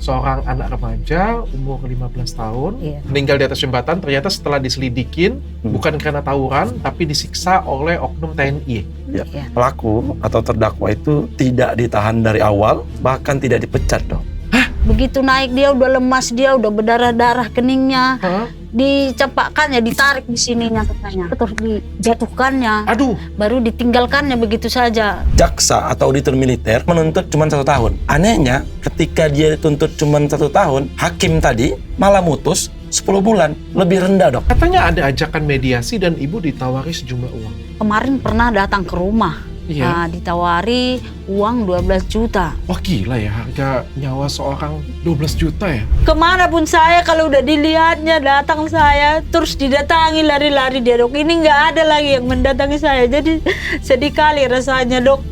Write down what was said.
seorang anak remaja umur 15 tahun Iya. meninggal di atas jembatan. Ternyata setelah diselidikin bukan karena tawuran tapi disiksa oleh oknum TNI. Ya. Iya. Pelaku atau terdakwa itu tidak ditahan dari awal, bahkan tidak dipecat dong. Begitu naik dia udah lemas, dia udah berdarah-darah keningnya. Hah? Dicempakkannya, ditarik di sininya katanya. Terus dijatuhkannya. Aduh, Baru ditinggalkannya begitu saja. Jaksa atau auditor militer menuntut cuma 1 tahun. Anehnya, ketika dia dituntut cuma 1 tahun, hakim tadi malah mutus 10 bulan, lebih rendah dok. katanya ada ajakan mediasi dan ibu ditawari sejumlah uang. Kemarin pernah datang ke rumah. Iya. Nah, ditawari uang 12 juta. Wah gila ya, harga nyawa seorang 12 juta ya. Kemana pun saya kalau udah dilihatnya datang saya terus didatangi lari-lari dia dok. Ini nggak ada lagi yang mendatangi saya, jadi sedih kali rasanya dok.